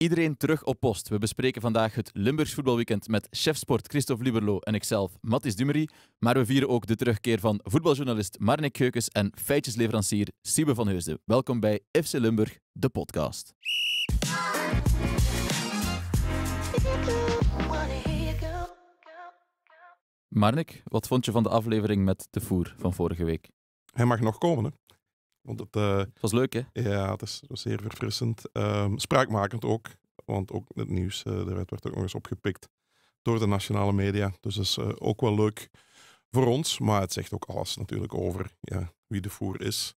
Iedereen terug op post. We bespreken vandaag het Limburgs voetbalweekend met chef sport Christophe Liberlo en ikzelf, Mathis Dumery. Maar we vieren ook de terugkeer van voetbaljournalist Marnik Geukes en feitjesleverancier Siebe van Heusden. Welkom bij FC Limburg, de podcast. Marnik, wat vond je van de aflevering met de voer van vorige week? Hij mag nog komen, hè. Want Het was leuk, hè? ja, het is zeer verfrissend. Spraakmakend ook, want ook het nieuws werd ook nog eens opgepikt door de nationale media. Dus dat is ook wel leuk voor ons, maar het zegt ook alles natuurlijk over wie de voer is.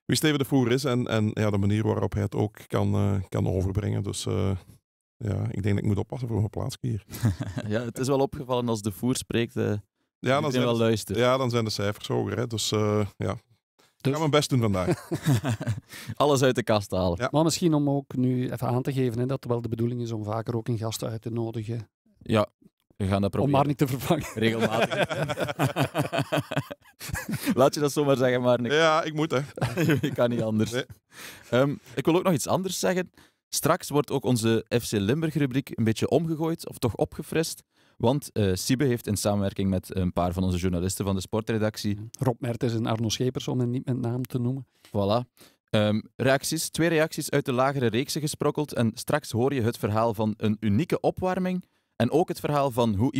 Wie Steven de Voer is en de manier waarop hij het ook kan overbrengen. Dus ik denk dat ik moet oppassen voor mijn plaatsje hier. Ja, het is wel opgevallen als de voer spreekt. Dan zijn wel luisteren. Ja, dan zijn de cijfers hoger. Hè. Dus ik ga mijn best doen vandaag. Alles uit de kast halen. Ja. Maar misschien om ook nu even aan te geven dat het wel de bedoeling is om vaker ook een gast uit te nodigen. Ja, we gaan dat proberen. Om maar niet te vervangen. Regelmatig. Laat je dat zomaar zeggen, Marnik. Ja, ik moet, hè. Ik kan niet anders. Nee. Ik wil ook nog iets anders zeggen. Straks wordt ook onze FC Limburg-rubriek een beetje omgegooid, of toch opgefrist. Want Siebe heeft in samenwerking met een paar van onze journalisten van de sportredactie... Rob Mertens en Arno Schepers, om hen niet met naam te noemen. Voilà. Twee reacties uit de lagere reeksen gesprokkeld. En straks hoor je het verhaal van een unieke opwarming. En ook het verhaal van hoe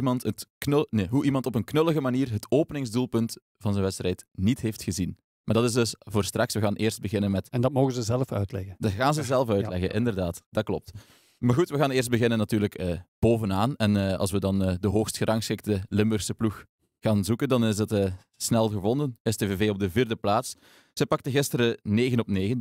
iemand op een knullige manier het openingsdoelpunt van zijn wedstrijd niet heeft gezien. Maar dat is dus voor straks. We gaan eerst beginnen met... En dat mogen ze zelf uitleggen. Dat gaan ze zelf uitleggen, inderdaad. Dat klopt. Maar goed, we gaan eerst beginnen natuurlijk bovenaan. En als we dan de hoogst gerangschikte Limburgse ploeg gaan zoeken, dan is het snel gevonden. STVV op de 4e plaats. Zij pakte gisteren 9 op 9.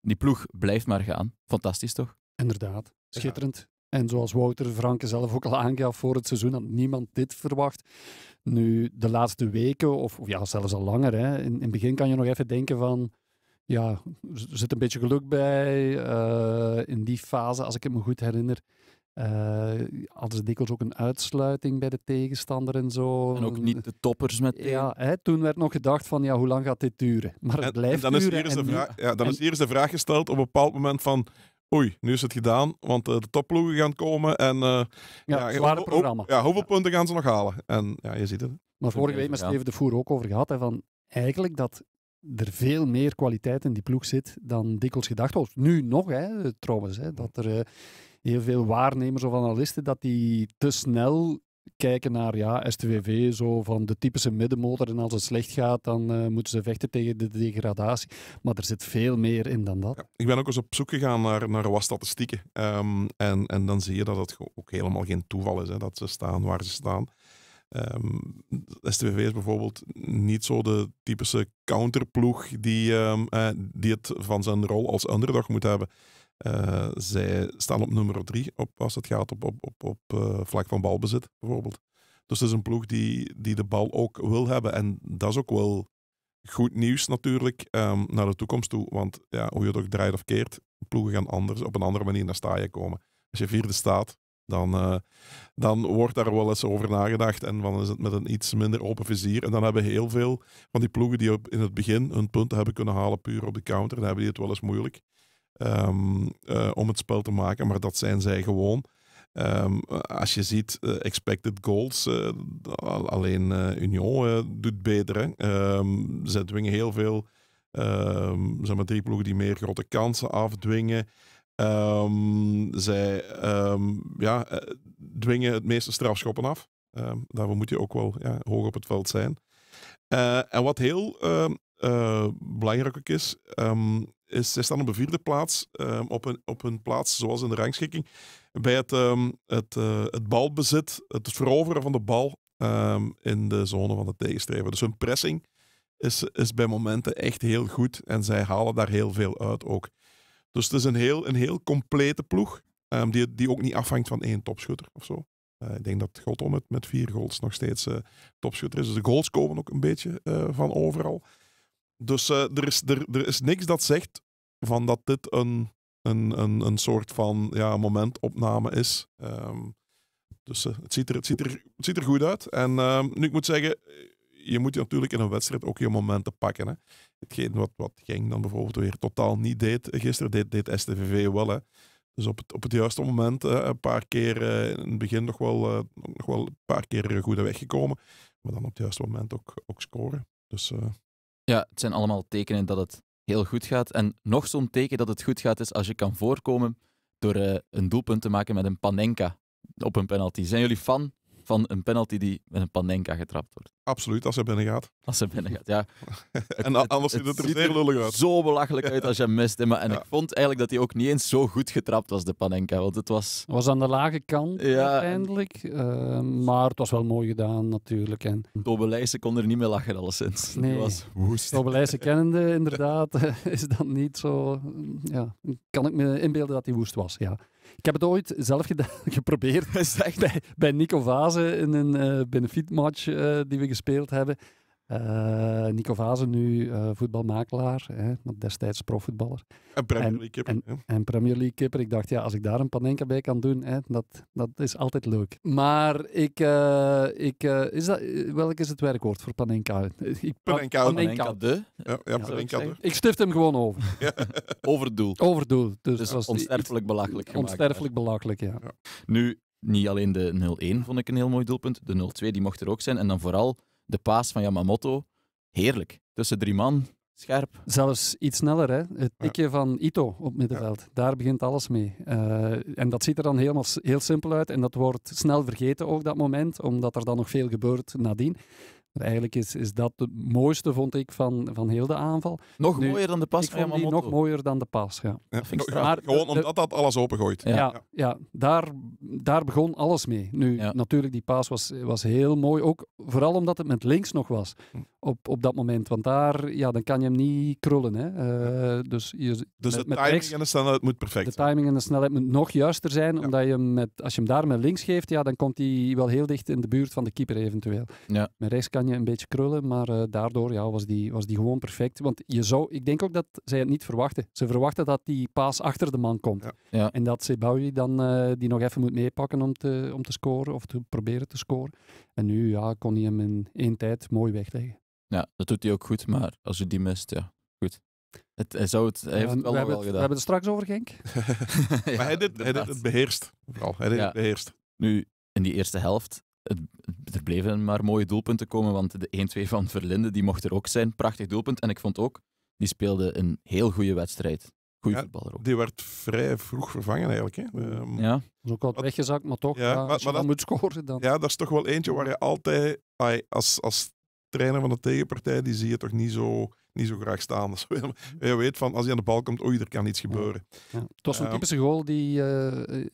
Die ploeg blijft maar gaan. Fantastisch, toch? Inderdaad. Schitterend. En zoals Wouter Franke zelf ook al aangaf voor het seizoen, had niemand dit verwacht. Nu, de laatste weken, of zelfs al langer, hè, in het begin kan je nog even denken van... Ja, er zit een beetje geluk bij. In die fase, als ik het me goed herinner, hadden ze dikwijls ook een uitsluiting bij de tegenstander en zo. En ook niet de toppers meteen. Ja, toen werd nog gedacht van, hoe lang gaat dit duren? Maar het blijft dan duren. Is hier eens de vraag gesteld op een bepaald moment van... Oei, nu is het gedaan, want de topploegen gaan komen. En, zware programma. Hoeveel punten gaan ze nog halen? En je ziet het. Maar vorige week met Steven de Voer ook over gehad, hè, van eigenlijk dat er veel meer kwaliteit in die ploeg zit dan dikwijls gedacht was. Nu nog, trouwens. Dat er heel veel waarnemers of analisten, dat die te snel kijken naar STVV, zo van de typische middenmotor. En als het slecht gaat, dan moeten ze vechten tegen de degradatie. Maar er zit veel meer in dan dat. Ja, ik ben ook eens op zoek gegaan naar wat statistieken. En dan zie je dat het ook helemaal geen toeval is, hè, dat ze staan waar ze staan. STVV is bijvoorbeeld niet zo de typische counterploeg die het van zijn rol als underdog moet hebben. Zij staan op nummer 3 als het gaat op vlak van balbezit, bijvoorbeeld. Dus het is een ploeg die de bal ook wil hebben. En dat is ook wel goed nieuws natuurlijk naar de toekomst toe. Want hoe je het ook draait of keert, ploegen gaan op een andere manier naar staaien komen. Als je 4e staat, dan wordt daar wel eens over nagedacht. En dan is het met een iets minder open vizier. En dan hebben heel veel van die ploegen die in het begin hun punten hebben kunnen halen puur op de counter, dan hebben die het wel eens moeilijk. Om het spel te maken, maar dat zijn zij gewoon. Als je ziet expected goals, alleen Union doet beter. Zij dwingen heel veel, zeg maar 3 ploegen die meer grote kansen afdwingen. Zij dwingen het meeste strafschoppen af. Daarvoor moet je ook wel hoog op het veld zijn. En wat heel belangrijk ook is, zij staan op de 4e plaats, op een plaats zoals in de rangschikking, bij het balbezit, het veroveren van de bal in de zone van de tegenstrever. Dus hun pressing is bij momenten echt heel goed en zij halen daar heel veel uit ook. Dus het is een heel complete ploeg, die ook niet afhangt van 1 topschutter of zo. Ik denk dat Godom met 4 goals nog steeds topschutter is. Dus de goals komen ook een beetje van overal. Dus er is niks dat zegt van dat dit een soort van momentopname is. Dus het ziet er goed uit. En nu ik moet zeggen, je moet natuurlijk in een wedstrijd ook je momenten pakken. Hè. Hetgeen wat Genk dan bijvoorbeeld weer totaal niet deed gisteren, deed STVV wel. Hè. Dus op het juiste moment een paar keer in het begin nog wel een paar keer goed weggekomen. Maar dan op het juiste moment ook scoren. Dus, Ja, het zijn allemaal tekenen dat het heel goed gaat. En nog zo'n teken dat het goed gaat is als je kan voorkomen door een doelpunt te maken met een Panenka op een penalty. Zijn jullie fan van een penalty die met een Panenka getrapt wordt? absoluut, als hij binnen gaat. Als ze binnen gaat, ja. En anders ziet het er zeer lullig uit. Zo belachelijk uit als je hem mist. Hè. En Ja. ik vond eigenlijk dat hij ook niet eens zo goed getrapt was, de Panenka. Want het was... Was aan de lage kant Ja, uiteindelijk. Maar het was wel mooi gedaan natuurlijk. En Tobelijse kon er niet meer lachen, alleszins. Nee. Die was woest. Tobelijse kennende, inderdaad, is dat niet zo... Ja, kan ik me inbeelden dat hij woest was, ja. Ik heb het ooit zelf geprobeerd bij Nico Vaze in een benefietmatch die we gespeeld hebben. Nico Vaze, nu voetbalmakelaar, maar destijds profvoetballer. En Premier League kipper. En Premier League kipper. Ik dacht, ja, als ik daar een Panenka bij kan doen, dat is altijd leuk. Maar welk is het werkwoord voor Panenka? Panenka de. Ja, Panenka de. Ik stift hem gewoon over. Over het doel. Over het doel. Dus Dus was onsterfelijk belachelijk gemaakt. onsterfelijk belachelijk, ja. Nu, niet alleen de 0-1 vond ik een heel mooi doelpunt. De 0-2 die mocht er ook zijn. En dan vooral de paas van Yamamoto. Heerlijk. Tussen 3 man. Scherp. Zelfs iets sneller, hè? Het tikje van Ito op middenveld. Daar begint alles mee. En dat ziet er dan helemaal heel simpel uit. En dat wordt snel vergeten ook, dat moment. Omdat er dan nog veel gebeurt nadien. Maar eigenlijk is dat het mooiste, vond ik, van heel de aanval. Nog Nu, mooier dan de pas Ik van vond die Yamamoto. nog mooier dan de pas, ja. vind ik Ja, Maar gewoon de- omdat dat alles opengooit. Ja. Daar begon alles mee. Nu, Ja. natuurlijk, die paas was heel mooi. Ook vooral omdat het met links nog was Hm. op dat moment. Want daar, ja, dan kan je hem niet krullen. Hè. Dus Dus de met timing rechts, en de snelheid moet perfect de zijn. timing en de snelheid moet nog juister zijn. Omdat je hem als je hem daar met links geeft, ja, dan komt hij wel heel dicht in de buurt van de keeper eventueel. Ja. Met rechts kan je een beetje krullen, maar daardoor was die gewoon perfect. Want ik denk ook dat zij het niet verwachten. Ze verwachten dat die paas achter de man komt. Ja. Ja. En dat Sebaoui dan die nog even moet meepakken om te scoren, of te proberen te scoren. En nu kon hij hem in 1 tijd mooi wegleggen. Ja, dat doet hij ook goed. Maar als je die mist, ja, goed. Hij heeft het wel nog wel we gedaan. hebben het straks over, Genk. Maar hij deed het beheerst. Vooral. Hij deed Ja. het beheerst. Nu, in die eerste helft, er bleven maar mooie doelpunten komen, want de 1-2 van Verlinde, die mocht er ook zijn. Prachtig doelpunt. En ik vond ook, die speelde een heel goede wedstrijd. Goeie Ja, voetballer ook. Die werd vrij vroeg vervangen eigenlijk. Hè. Ja, Dat is ook wat weggezakt, maar toch, Ja, als je maar dan moet scoren, dan... Ja, dat is toch wel eentje waar je altijd als trainer van de tegenpartij, die zie je toch niet zo graag staan. Dus je weet van, als hij aan de bal komt, oei, er kan iets gebeuren. Ja. Het was een typische goal die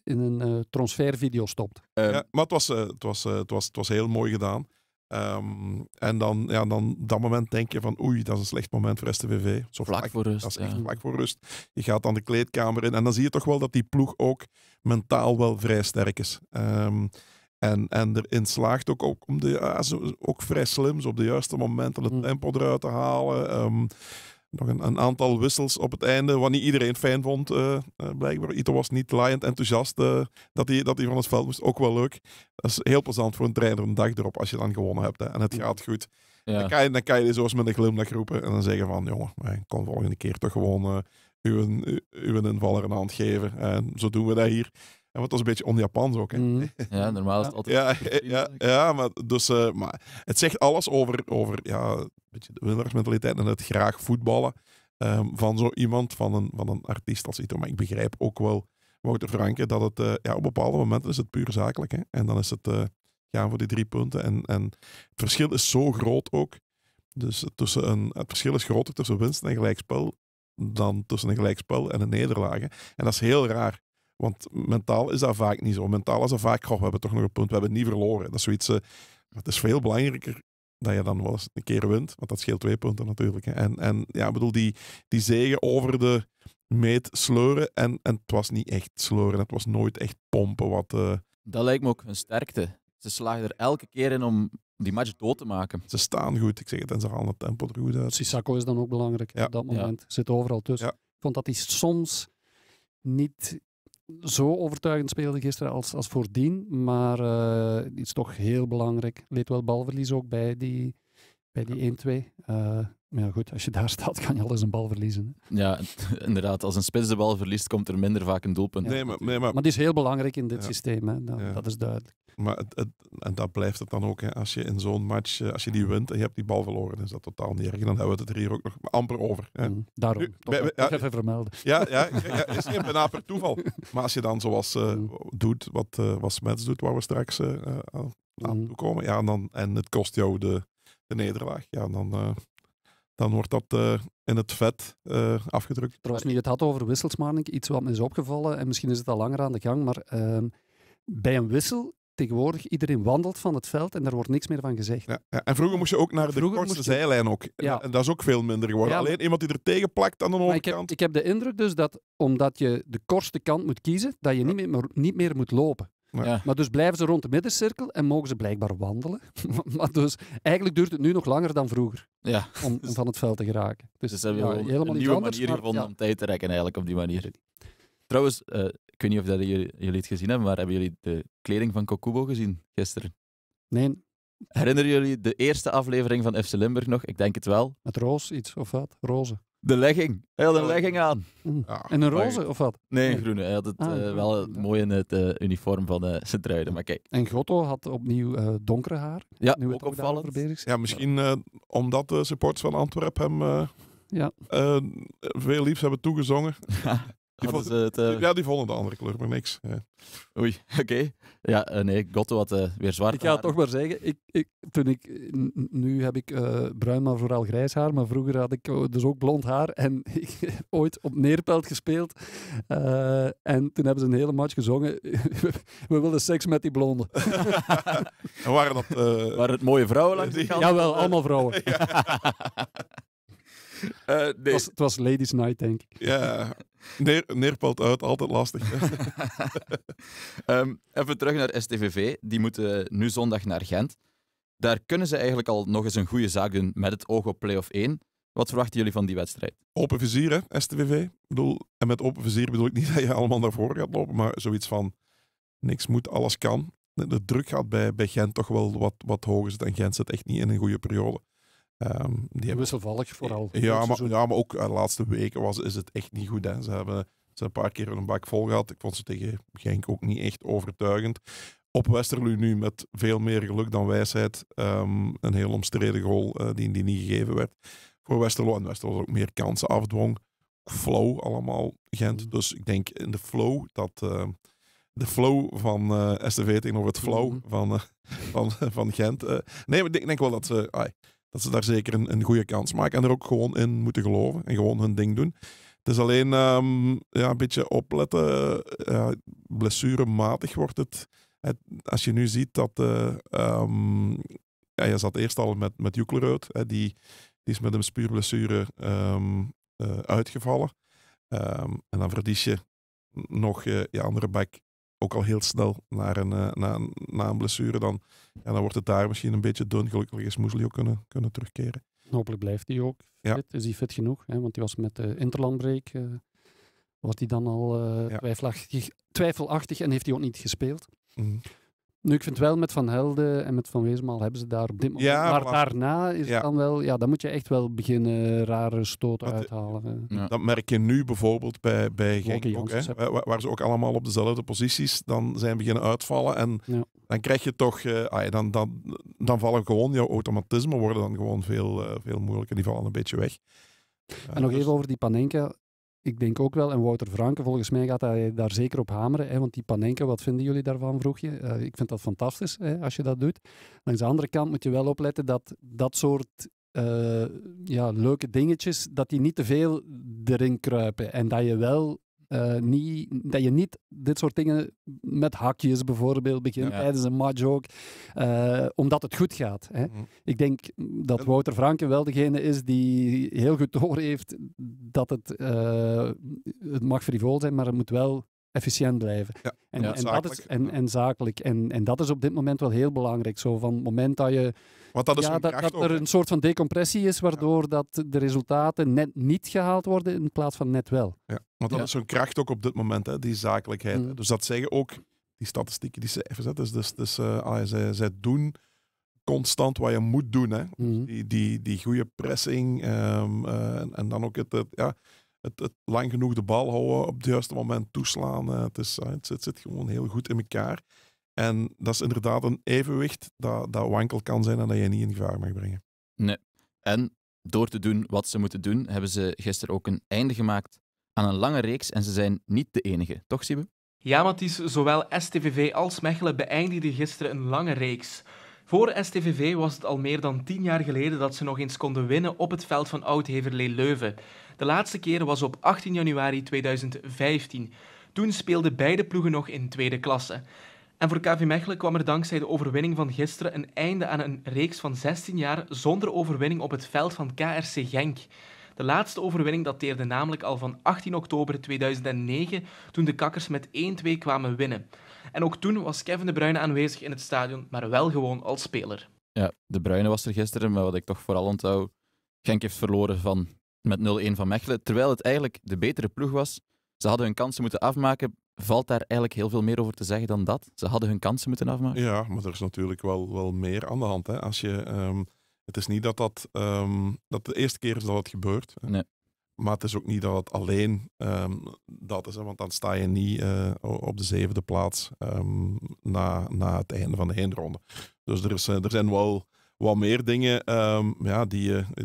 in een transfervideo stopt. Ja, maar het was heel mooi gedaan. En dan dat moment denk je van, oei, dat is een slecht moment voor STVV. Zo vlak voor rust. Dat is echt Ja. vlak voor rust. Je gaat dan de kleedkamer in en dan zie je toch wel dat die ploeg ook mentaal wel vrij sterk is. En erin slaagt ook om ook vrij slim, zo op de juiste momenten het tempo eruit te halen. Nog een aantal wissels op het einde, wat niet iedereen fijn vond, blijkbaar. Ito was niet laaiend enthousiast dat hij van het veld moest. Ook wel leuk. Dat is heel plezant voor een trainer een dag erop als je dan gewonnen hebt. Hè. En het gaat goed. Ja. Dan kan je zo eens met een glimlach roepen en dan zeggen van, jongen, ik kan volgende keer toch gewoon uw invaller een hand geven. En zo doen we dat hier. En wat was een beetje on-Japans ook. Hè. Mhm. Ja, normaal is het altijd... Maar het zegt alles over een beetje de winnaarsmentaliteit en het graag voetballen van zo iemand, van een artiest als Ito. Maar ik begrijp ook wel, Wouter Franke, dat het op bepaalde momenten is het puur zakelijk. Hè. En dan is het gaan voor die 3 punten. En het verschil is zo groot ook. Dus het verschil is groter tussen winst en gelijkspel dan tussen een gelijkspel en een nederlaag. Hè. En dat is heel raar. Want mentaal is dat vaak niet zo. Mentaal is dat vaak, we hebben toch nog een punt, we hebben niet verloren. Dat is zoiets, het is veel belangrijker dat je dan wel eens een keer wint, want dat scheelt 2 punten natuurlijk. Hè. En ja, ik bedoel, die zege over de meet sleuren, en het was niet echt sleuren, het was nooit echt pompen. Dat lijkt me ook een sterkte. Ze slagen er elke keer in om die match dood te maken. Ze staan goed, ik zeg het, en ze halen het tempo er goed uit. Sissako is dan ook belangrijk op dat moment. Zit overal tussen. Ja. Ik vond dat hij soms niet zo overtuigend speelde gisteren als voordien, maar die is toch heel belangrijk. Leed wel balverlies ook bij die bij die 1-2. Maar ja, goed, als je daar staat, kan je alles een bal verliezen. Hè. Ja, inderdaad. Als een spits de bal verliest, komt er minder vaak een doelpunt. Nee, maar Maar die is heel belangrijk in dit Ja. systeem, hè. Dat is duidelijk. Maar en dat blijft het dan ook. Hè. Als je in zo'n match, als je die wint en je hebt die bal verloren, dan is dat totaal niet erg. Dan hebben we het er hier ook nog amper over. Hè. Daarom, Nu, toch even vermelden. Ja, is geen bijna per toeval. Maar als je dan zoals doet, wat Smets doet, waar we straks aan toekomen, ja, en het kost jou de nederlaag, ja, dan wordt dat in het vet afgedrukt. Trouwens, nu je het had over wissels, Marnink, iets wat me is opgevallen, en misschien is het al langer aan de gang, maar bij een wissel, tegenwoordig, iedereen wandelt van het veld en daar wordt niks meer van gezegd. Ja. En vroeger moest je ook naar de Vroeger kortste moest je- zijlijn ook. Ja. En dat is ook veel minder geworden. Ja, Alleen iemand die er tegen plakt aan de Maar overkant. ik heb de indruk dus dat, omdat je de kortste kant moet kiezen, dat je niet meer moet lopen. Ja. Maar dus blijven ze rond de middencirkel en mogen ze blijkbaar wandelen. Maar dus eigenlijk duurt het nu nog langer dan vroeger Ja. om van het veld te geraken. Dus ze hebben wel helemaal een iets nieuwe anders, manier maar gevonden ja. om tijd te rekken eigenlijk op die manier. Trouwens, ik weet niet of dat jullie het gezien hebben, maar hebben jullie de kleding van Kokubo gezien gisteren? Nee, Herinneren jullie de eerste aflevering van FC Limburg nog? Ik denk het wel. met roos iets of wat? Roze. De legging. Hij had een legging aan. Ja, En een maar- roze of wat? Nee, een Nee. groene. Hij had het groen. wel mooi in het uniform van Sint-Truiden. Maar kijk, En Grotto had opnieuw donkere haar. ja, Nu we ook toch daarover opvallend. bezig zijn. Ja, misschien omdat de supporters van Antwerpen hem Ja. veel liefs hebben toegezongen. Hadden ze het, Ja, die vonden de andere kleur, maar niks. Ja. Oei, oké. Ja, nee, Gotto had weer zwart Ik ga het haar. toch maar zeggen. Nu heb ik bruin, maar vooral grijs haar. Maar vroeger had ik dus ook blond haar. En ik heb ooit op Neerpelt gespeeld. En toen hebben ze een hele match gezongen. We willen seks met die blonde. En waren dat... Waren het mooie vrouwen langs de die- kant? Jawel, allemaal vrouwen. Nee. Het was Ladies Night, denk ik. ja, neerpelt uit, altijd lastig. Even terug naar STVV. Die moeten nu zondag naar Gent. Daar kunnen ze eigenlijk al nog eens een goede zaak doen met het oog op play-off 1. Wat verwachten jullie van die wedstrijd? Open vizier, hè, STVV. Ik bedoel, en met open vizier bedoel ik niet dat je allemaal naar voren gaat lopen, maar zoiets van niks moet, alles kan. De druk gaat bij Gent toch wel wat hoger zitten. En Gent zit echt niet in een goede periode. Die hebben Wisselvallig vooral. Ja, maar ook de laatste weken is het echt niet goed. Hè. Ze hebben een paar keer een bak vol gehad. Ik vond ze tegen Genk ook niet echt overtuigend. Op Westerlo nu met veel meer geluk dan wijsheid. Een heel omstreden goal die niet gegeven werd voor Westerlo. En Westerlo ook meer kansen afdwong. Flow allemaal, Gent. Dus ik denk in de flow dat... de flow van STV tegenover het flow van Gent. Nee, maar ik denk wel dat ze daar zeker een goede kans maken. En er ook gewoon in moeten geloven. En gewoon hun ding doen. Het is alleen een beetje opletten. Blessurematig wordt het. Als je nu ziet dat... je zat eerst al met Joeklerud. Die is met een spierblessure uitgevallen. En dan verlies je nog je andere bek ook al heel snel naar een blessure. Dan wordt het daar misschien een beetje dun. Gelukkig is Moesli ook kunnen terugkeren. Hopelijk blijft hij ook Ja. fit. Is hij fit genoeg? Hè? Want die was met de interlandbreak. Was hij dan al twijfelachtig en heeft hij ook niet gespeeld. Mhm. Nu, ik vind wel met Van Helden en met Van Weesmaal hebben ze daar op dit moment. Ja, maar maar- daarna is het dan wel... Ja, dan moet je echt wel beginnen rare stoten Wat- uithalen. Ja. Dat merk je nu bijvoorbeeld bij Genk ook, Janssens, hè, waar ze ook allemaal op dezelfde posities dan zijn beginnen uitvallen. En dan krijg je toch... dan vallen gewoon jouw automatismen worden dan gewoon veel moeilijker. Die vallen een beetje weg. En nog Dus- even over die Panenka. Ik denk ook wel, en Wouter Franke, volgens mij gaat hij daar zeker op hameren. Hè, want die Panenka, wat vinden jullie daarvan, vroeg je? Ik vind dat fantastisch, als je dat doet. Langs de andere kant moet je wel opletten dat soort leuke dingetjes, dat die niet te veel erin kruipen. En dat je wel niet dit soort dingen met hakjes bijvoorbeeld begint tijdens een match ook, omdat het goed gaat. Hè. Mhm. Ik denk dat Wouter Franke wel degene is die heel goed door heeft dat het mag frivol zijn, maar het moet wel efficiënt blijven. Ja. En dat is, zakelijk. en zakelijk. En dat is op dit moment wel heel belangrijk. Zo van het moment dat je Want dat is zo'n dat kracht ook, er hè. een soort van decompressie is, waardoor dat de resultaten net niet gehaald worden in plaats van net wel. Ja, want dat is zo'n kracht ook op dit moment, hè, die zakelijkheid. Hè. Mm. Dus dat zeggen ook die statistieken, die cijfers. Hè. Zij doen constant wat je moet doen. Hè. Mhm. Die goede pressing en dan ook het lang genoeg de bal houden, op het juiste moment toeslaan. Het zit gewoon heel goed in elkaar. En dat is inderdaad een evenwicht dat wankel kan zijn en dat je niet in gevaar mag brengen. Nee. En door te doen wat ze moeten doen, hebben ze gisteren ook een einde gemaakt aan een lange reeks. En ze zijn niet de enige. Toch, Siebe? Ja, Mathies, zowel STVV als Mechelen beëindigden gisteren een lange reeks. Voor STVV was het al meer dan 10 jaar geleden dat ze nog eens konden winnen op het veld van Oud-Heverlee-Leuven. De laatste keer was op 18 januari 2015. Toen speelden beide ploegen nog in tweede klasse. En voor KV Mechelen kwam er dankzij de overwinning van gisteren een einde aan een reeks van 16 jaar zonder overwinning op het veld van KRC Genk. De laatste overwinning dateerde namelijk al van 18 oktober 2009, toen de Kakkers met 1-2 kwamen winnen. En ook toen was Kevin De Bruyne aanwezig in het stadion, maar wel gewoon als speler. Ja, De Bruyne was er gisteren, maar wat ik toch vooral onthoud, Genk heeft verloren met 0-1 van Mechelen, terwijl het eigenlijk de betere ploeg was. Ze hadden hun kansen moeten afmaken. Valt daar eigenlijk heel veel meer over te zeggen dan dat? Ze hadden hun kansen moeten afmaken. Ja, maar er is natuurlijk wel meer aan de hand. Hè. Het is niet dat de eerste keer is dat het gebeurt. Nee. Maar het is ook niet dat het alleen dat is. Hè, want dan sta je niet op de 7e plaats na het einde van de heenronde. Dus er zijn wel wat meer dingen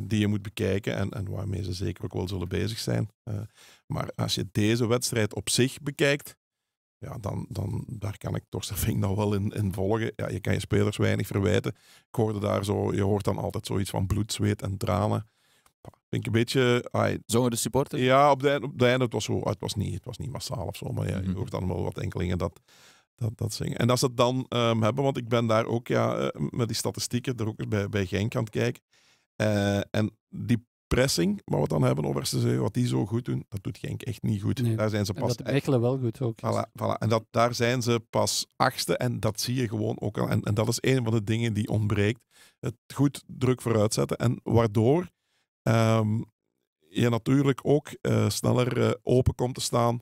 die je moet bekijken en waarmee ze zeker ook wel zullen bezig zijn. Maar als je deze wedstrijd op zich bekijkt, ja, dan daar kan ik Torsten Fink nog wel in volgen. Ja, je kan je spelers weinig verwijten. Ik hoorde daar zo, je hoort dan altijd zoiets van bloed, zweet en tranen. Vind ik een beetje... Zongen de supporters? Ja, op de einde, het was niet massaal of zo, maar ja, je hoort dan wel wat enkelingen dat zingen. En als ze het dan hebben, want ik ben daar ook met die statistieken er ook eens bij Genk aan het kijken. En die pressing, waar we het dan hebben over STVV, wat die zo goed doen, dat doet Genk echt niet goed. Nee. Daar zijn ze En pas... dat Mechelen wel goed ook. Voilà. En daar zijn ze pas 8e en dat zie je gewoon ook al. En dat is een van de dingen die ontbreekt. Het goed druk vooruit zetten en waardoor je natuurlijk ook sneller open komt te staan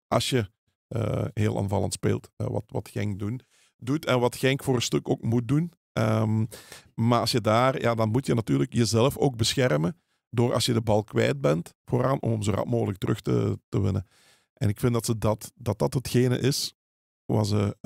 als je heel aanvallend speelt. Wat Genk doet en wat Genk voor een stuk ook moet doen. Maar als je daar, dan moet je natuurlijk jezelf ook beschermen door als je de bal kwijt bent vooraan om zo rap mogelijk terug te winnen. En ik vind dat hetgene is wat ze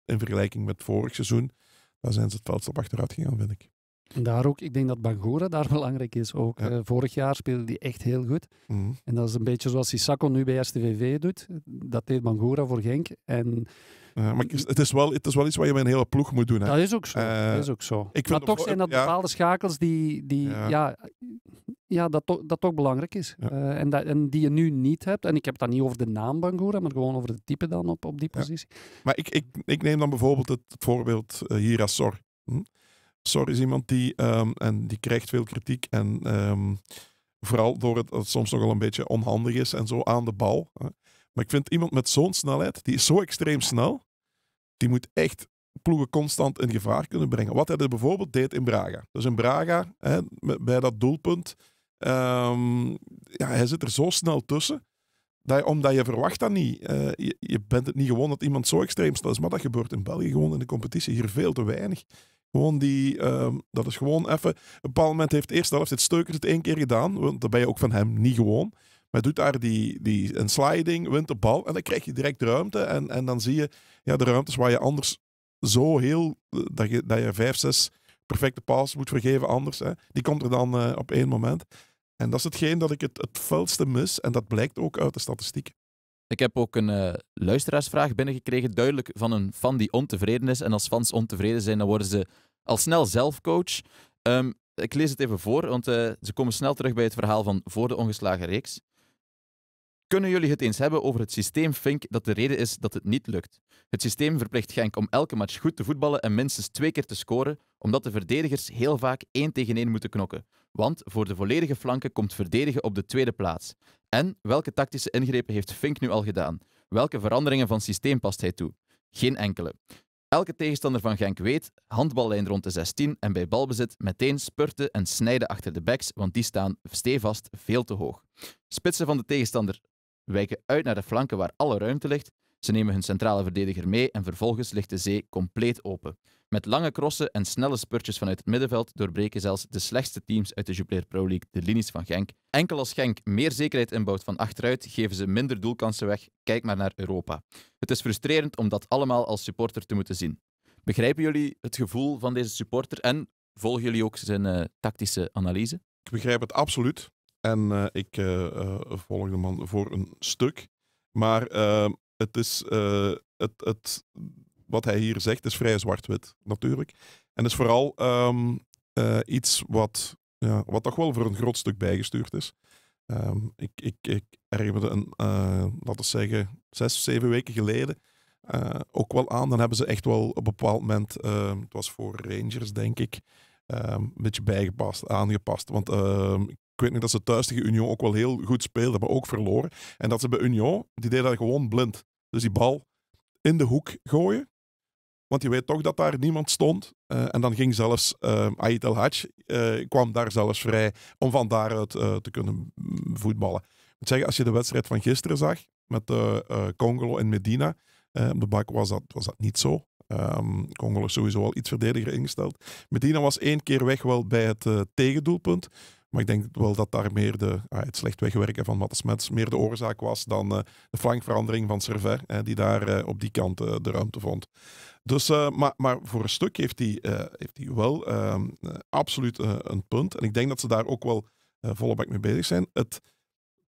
in vergelijking met vorig seizoen, daar zijn ze het veldstap achteruit gegaan, vind ik. En daar ook, ik denk dat Bangura daar belangrijk is ook. Ja. Vorig jaar speelde hij echt heel goed. Mm. En dat is een beetje zoals Sissako nu bij STVV doet. Dat deed Bangura voor Genk. En Maar het is wel iets wat je met een hele ploeg moet doen. Hè? dat is ook zo. Dat is ook zo. ik Maar vind toch zijn dat bepaalde schakels dat toch belangrijk is. Ja. En die je nu niet hebt. En ik heb het dan niet over de naam Bangura, maar gewoon over het type dan op die positie. Maar ik neem dan bijvoorbeeld het voorbeeld hier als Sor. Sor is iemand die krijgt veel kritiek en vooral door het soms nogal een beetje onhandig is en zo aan de bal. Maar ik vind iemand met zo'n snelheid, die is zo extreem snel, die moet echt ploegen constant in gevaar kunnen brengen. Wat hij bijvoorbeeld deed in Braga. Dus in Braga, bij dat doelpunt, hij zit er zo snel tussen, omdat je verwacht dat niet. Je bent het niet gewoon dat iemand zo extreem snel is, maar dat gebeurt in België gewoon in de competitie hier veel te weinig. Gewoon dat is gewoon even... Op een bepaald moment heeft de eerste helft het Steukers het 1 keer gedaan, want dan ben je ook van hem niet gewoon. Maar hij doet daar een sliding, wint de bal en dan krijg je direct ruimte. En dan zie je de ruimtes waar je anders zo heel... Dat je 5, 6 perfecte passes moet vergeven anders. Hè. Die komt er dan op 1 moment. En dat is hetgeen dat ik het felste mis. En dat blijkt ook uit de statistieken. Ik heb ook een luisteraarsvraag binnengekregen, duidelijk van een fan die ontevreden is. En als fans ontevreden zijn, dan worden ze al snel zelf coach. Ik lees het even voor, want ze komen snel terug bij het verhaal van voor de ongeslagen reeks. Kunnen jullie het eens hebben over het systeem Fink dat de reden is dat het niet lukt? Het systeem verplicht Genk om elke match goed te voetballen en minstens 2 keer te scoren, omdat de verdedigers heel vaak 1 tegen 1 moeten knokken. Want voor de volledige flanken komt verdedigen op de tweede plaats. En welke tactische ingrepen heeft Fink nu al gedaan? Welke veranderingen van systeem past hij toe? Geen enkele. Elke tegenstander van Genk weet, handballijn rond de 16 en bij balbezit meteen spurten en snijden achter de backs, want die staan stevast veel te hoog. Spitsen van de tegenstander wijken uit naar de flanken waar alle ruimte ligt. Ze nemen hun centrale verdediger mee en vervolgens ligt de zee compleet open. Met lange crossen en snelle spurtjes vanuit het middenveld doorbreken zelfs de slechtste teams uit de Jupiler Pro League de linies van Genk. Enkel als Genk meer zekerheid inbouwt van achteruit, geven ze minder doelkansen weg. Kijk maar naar Europa. Het is frustrerend om dat allemaal als supporter te moeten zien. Begrijpen jullie het gevoel van deze supporter en volgen jullie ook zijn tactische analyse? Ik begrijp het absoluut. En ik volg de man voor een stuk. Maar het is... wat hij hier zegt is vrij zwart-wit, natuurlijk. En is vooral iets wat toch wel voor een groot stuk bijgestuurd is. Ik herinner me laten we zeggen, 6, 7 weken geleden ook wel aan. Dan hebben ze echt wel op een bepaald moment, het was voor Rangers, denk ik, een beetje aangepast. Want ik weet nog dat ze thuis tegen Union ook wel heel goed speelden, maar ook verloren. En dat ze bij Union, die deden dat gewoon blind. Dus die bal in de hoek gooien. Want je weet toch dat daar niemand stond. En dan ging zelfs Ait El Hadj kwam daar zelfs vrij om van daaruit te kunnen voetballen. Ik moet zeggen, als je de wedstrijd van gisteren zag met Congolo en Medina, op de bak was dat niet zo. Congolo is sowieso al iets verdediger ingesteld. Medina was 1 keer weg wel bij het tegendoelpunt. Maar ik denk wel dat daar meer het slecht wegwerken van Matte Smets meer de oorzaak was dan de flankverandering van Servet, die daar op die kant de ruimte vond. Dus, maar voor een stuk heeft hij wel absoluut een punt. En ik denk dat ze daar ook wel volle mee bezig zijn. Het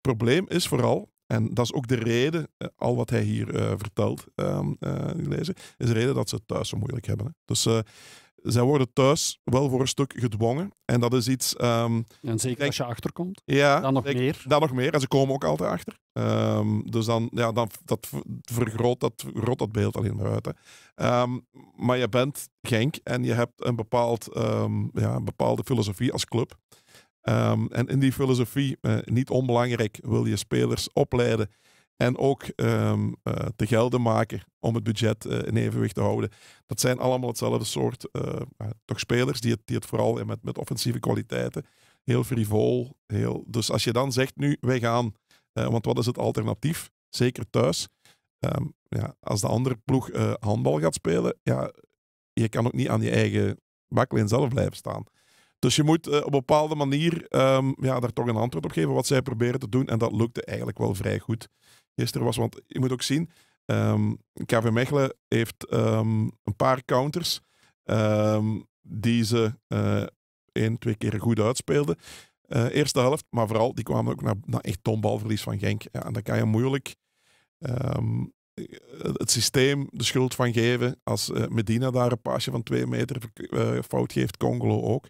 probleem is vooral, en dat is ook de reden, al wat hij hier vertelt, lezen, is de reden dat ze het thuis zo moeilijk hebben. Hè. Dus zij worden thuis wel voor een stuk gedwongen. En dat is iets... en zeker als je achterkomt. Ja, dan nog meer. Dan nog meer. En ze komen ook altijd achter. Dus dan vergroot dat beeld alleen maar uit. Hè. Maar je bent Genk en je hebt een bepaalde filosofie als club. En in die filosofie, niet onbelangrijk, wil je spelers opleiden en ook te gelden maken om het budget in evenwicht te houden. Dat zijn allemaal hetzelfde soort toch spelers die het vooral met offensieve kwaliteiten heel frivol. Dus als je dan zegt nu, wij gaan, want wat is het alternatief? Zeker thuis. Als de andere ploeg handbal gaat spelen, je kan ook niet aan je eigen baklijn zelf blijven staan. Dus je moet op een bepaalde manier daar toch een antwoord op geven wat zij proberen te doen. En dat lukte eigenlijk wel vrij goed. Gisteren was, want je moet ook zien, KV Mechelen heeft een paar counters die ze 1-2 keer goed uitspeelden. Eerste helft, maar vooral die kwamen ook naar echt tombalverlies van Genk. Ja, en dan kan je moeilijk het systeem de schuld van geven als Medina daar een paasje van 2 meter fout geeft, Congolo ook.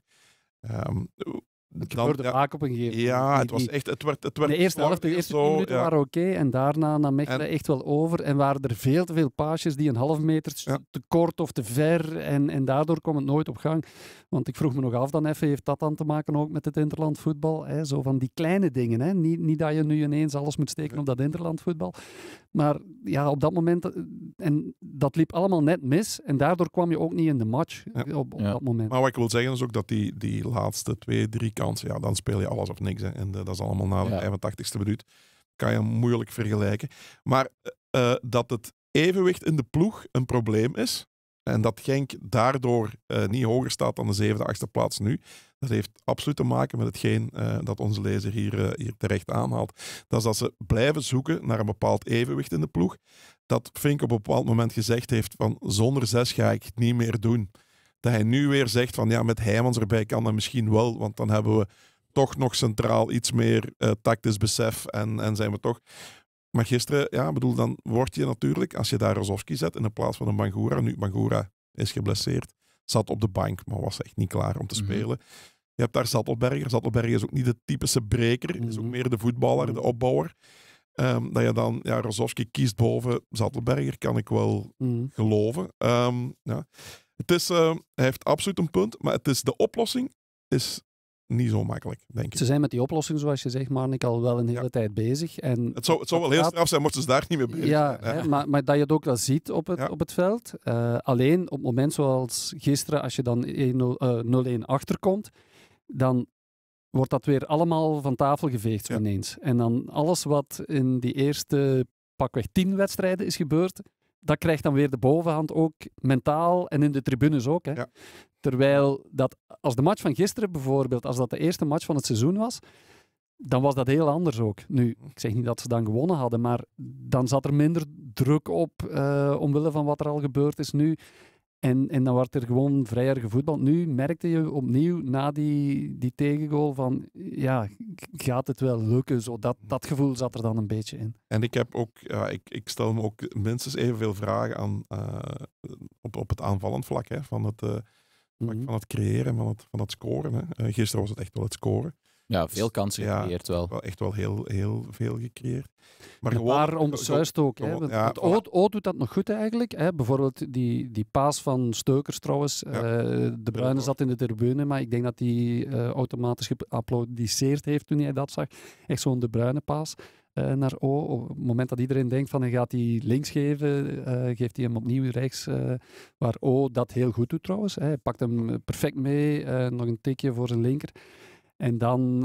Het gebeurde vaak op een gegeven moment. Ja, het was echt... Het werd de eerste helft, de eerste 10 minuten waren oké. En daarna nam Mechelen echt wel over. En waren er veel te veel paasjes die een half meter te kort of te ver. En daardoor kwam het nooit op gang. Want ik vroeg me nog af dan even, heeft dat dan te maken ook met het interlandvoetbal? Hè? Zo van die kleine dingen. Hè? Niet dat je nu ineens alles moet steken op dat interlandvoetbal. Maar ja, op dat moment... En dat liep allemaal net mis. En daardoor kwam je ook niet in de match op dat moment. Maar wat ik wil zeggen is ook dat die laatste 2-3 kansen, dan speel je alles of niks. Hè. En dat is allemaal na de 85ste minuut. Kan je moeilijk vergelijken. Maar dat het evenwicht in de ploeg een probleem is. En dat Genk daardoor niet hoger staat dan de 7e, 8e plaats nu. Dat heeft absoluut te maken met hetgeen dat onze lezer hier terecht aanhaalt. Dat is dat ze blijven zoeken naar een bepaald evenwicht in de ploeg. Dat Fink op een bepaald moment gezegd heeft van zonder 6 ga ik het niet meer doen. Dat hij nu weer zegt van met Heijmans erbij kan dat misschien wel, want dan hebben we toch nog centraal iets meer tactisch besef en zijn we toch... Maar gisteren, dan word je natuurlijk, als je daar Rozovski zet in plaats van een Bangura, nu Bangura is geblesseerd, zat op de bank, maar was echt niet klaar om te spelen. Je hebt daar Zattelberger. Zattelberger is ook niet de typische breker, is ook meer de voetballer, de opbouwer. Dat je dan Rozovski kiest boven Zattelberger, kan ik wel geloven. Het is, hij heeft absoluut een punt, maar de oplossing is niet zo makkelijk, denk ik. Ze zijn met die oplossing, zoals je zegt, Marnik, al wel een hele tijd bezig. En het zou wel heel straf zijn mochten ze daar niet mee bezig zijn. Maar dat je het ook wel ziet op het veld. Alleen op het moment zoals gisteren, als je dan 0-1 achterkomt, dan wordt dat weer allemaal van tafel geveegd ineens. En dan alles wat in die eerste pakweg 10 wedstrijden is gebeurd, dat krijgt dan weer de bovenhand ook mentaal en in de tribunes ook. Hè. Ja. Terwijl dat, als de match van gisteren bijvoorbeeld, als dat de eerste match van het seizoen was, dan was dat heel anders ook. Nu, ik zeg niet dat ze dan gewonnen hadden, maar dan zat er minder druk op omwille van wat er al gebeurd is nu. En dan werd er gewoon vrijer gevoetbald. Nu merkte je opnieuw na die tegengoal van, ja, gaat het wel lukken? Zo, dat gevoel zat er dan een beetje in. En ik heb ook, ik stel me ook minstens evenveel vragen aan op het aanvallend vlak, hè, van het creëren, van het scoren. Hè. Gisteren was het echt wel het scoren. Ja, veel kansen gecreëerd wel. Echt wel heel veel gecreëerd. Maar een paar onbesuist ook. Hè. Ja, O doet dat nog goed eigenlijk. Hè. Bijvoorbeeld die paas van Steukers trouwens. De Bruyne zat in de tribune, maar ik denk dat hij automatisch geapplaudisseerd heeft toen hij dat zag. Echt zo'n De Bruyne paas naar O. Op het moment dat iedereen denkt van hij gaat die links geven, geeft hij hem opnieuw rechts. Waar O dat heel goed doet trouwens. Hij pakt hem perfect mee. Nog een tikje voor zijn linker. En dan,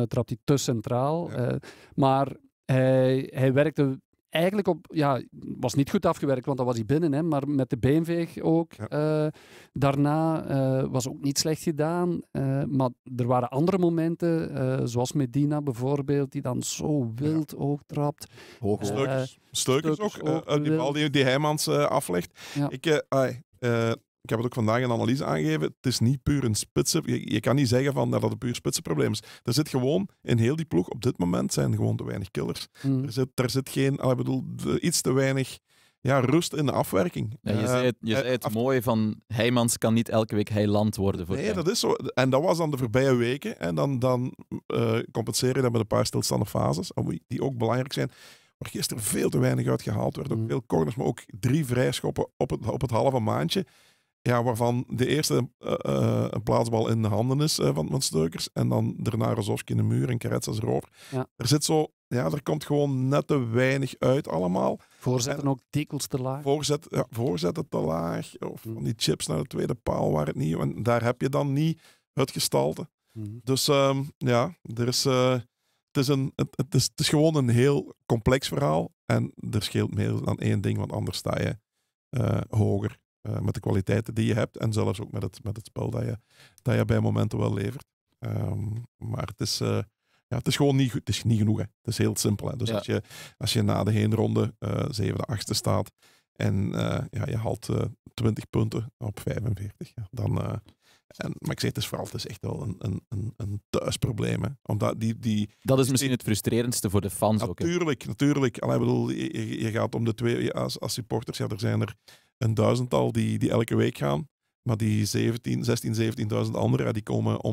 trapt hij te centraal. Ja. Maar hij werkte eigenlijk op... Ja, was niet goed afgewerkt, want dan was hij binnen. Hè, maar met de beenveeg ook. Ja. Daarna was ook niet slecht gedaan. Maar er waren andere momenten, zoals Medina bijvoorbeeld, die dan zo wild ook trapt. Steukers ook. Die bal die Heijmans aflegt. Ja. Ik heb het ook vandaag een analyse aangegeven. Het is niet puur een spitsen. Je kan niet zeggen van dat het een puur spitsenprobleem is. Er zit gewoon in heel die ploeg op dit moment zijn gewoon te weinig killers. Er zit geen, iets te weinig rust in de afwerking. Ja, je zei het mooi van Heijmans kan niet elke week Heiland worden. Nee, dat is zo. En dat was dan de voorbije weken. En dan compenseren je dat met een paar stilstaande fases, die ook belangrijk zijn. Maar gisteren veel te weinig uitgehaald. Er werden ook veel corners, maar ook 3 vrijschoppen op het halve maandje. Ja, waarvan de eerste een plaatsbal in de handen is van Steukers. En dan daarna Rozovski in de muur en Karetsas erover. Ja. Er zit zo... Ja, er komt gewoon net te weinig uit allemaal. Voorzetten ook dikwijls te laag. Voorzetten te laag. Of van die chips naar de tweede paal waar het niet... En daar heb je dan niet het gestalte. Dus er is... Het is gewoon een heel complex verhaal. En er scheelt meer dan één ding, want anders sta je hoger. Met de kwaliteiten die je hebt en zelfs ook met het spel dat je bij momenten wel levert. Maar het is gewoon niet, het is niet genoeg. Hè. Het is heel simpel. Hè. Dus als je na de heenronde 7e, 8e staat en je haalt 20 punten op 45, dan... maar ik zeg, het is echt wel een thuisprobleem. Hè. Omdat dat is misschien het frustrerendste voor de fans ook. Natuurlijk. Allee, bedoel, je gaat om de twee... Als supporters, er zijn er een duizendtal die elke week gaan. Maar die 17.000 anderen, die komen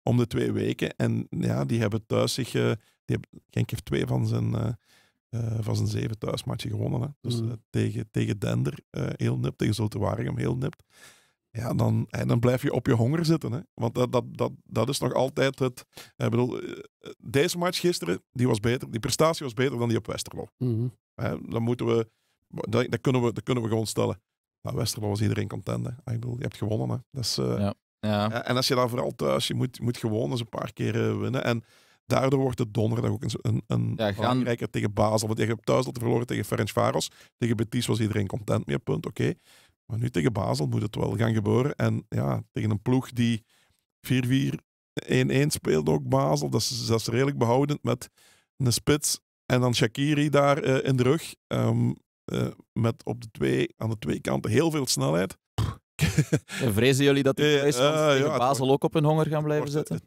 om de 2 weken. En ja, die hebben thuis zich... Genk heeft 2 van zijn 7 thuismatchen gewonnen. Hè. Dus tegen Dender heel nipt, tegen Zulte Waregem heel nipt. Ja, dan blijf je op je honger zitten. Hè? Want dat is nog altijd het... Ik bedoel, deze match gisteren, die was beter. Die prestatie was beter dan die op Westerlo. Dan moeten we... Dat kunnen we gewoon stellen. Nou, Westerlo was iedereen content. Hè? Ik bedoel, je hebt gewonnen. Hè? Dat is, en als je dan vooral thuis... Je moet gewoon eens een paar keer winnen. En daardoor wordt het donderdag ook een belangrijker tegen Basel. Want je hebt thuis dat verloren tegen Ferencváros. Tegen Betis was iedereen content met punt. Oké. Maar nu tegen Basel moet het wel gaan gebeuren. En ja, tegen een ploeg die 4-4-1-1 speelt ook Basel. Dat is redelijk behoudend met een spits. En dan Shaqiri daar in de rug. Met aan de 2 kanten heel veel snelheid. Vrezen jullie dat die tegen Basel ook op hun honger gaan blijven zitten?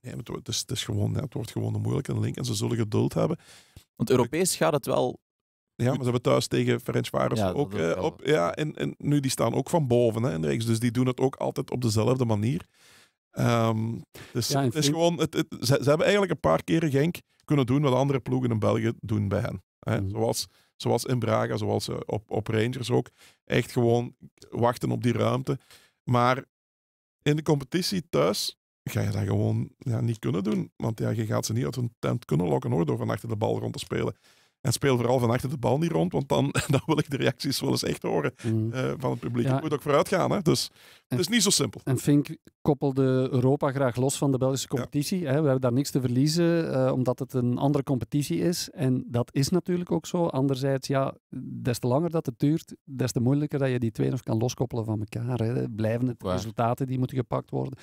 Het wordt gewoon een moeilijke link. En ze zullen geduld hebben. Want Europees gaat het wel... Ja, maar ze hebben thuis tegen Ferencváros ook op. Ja, en nu die staan ook van boven in de reeks. Dus die doen het ook altijd op dezelfde manier. Het is gewoon... Ze hebben eigenlijk een paar keren Genk kunnen doen wat andere ploegen in België doen bij hen. Zoals in Braga, zoals op Rangers ook. Echt gewoon wachten op die ruimte. Maar in de competitie thuis ga je dat gewoon niet kunnen doen. Want je gaat ze niet uit hun tent kunnen lokken hoor, door van achter de bal rond te spelen. En speel vooral van achter de bal niet rond, want dan wil ik de reacties wel eens echt horen van het publiek. Ja. Het moet ook vooruit gaan, hè? Dus het is niet zo simpel. En Fink koppelde Europa graag los van de Belgische competitie. Hè. We hebben daar niks te verliezen, omdat het een andere competitie is. En dat is natuurlijk ook zo. Anderzijds, ja, des te langer dat het duurt, des te moeilijker dat je die twee nog kan loskoppelen van elkaar. Hè. Blijven het resultaten die moeten gepakt worden.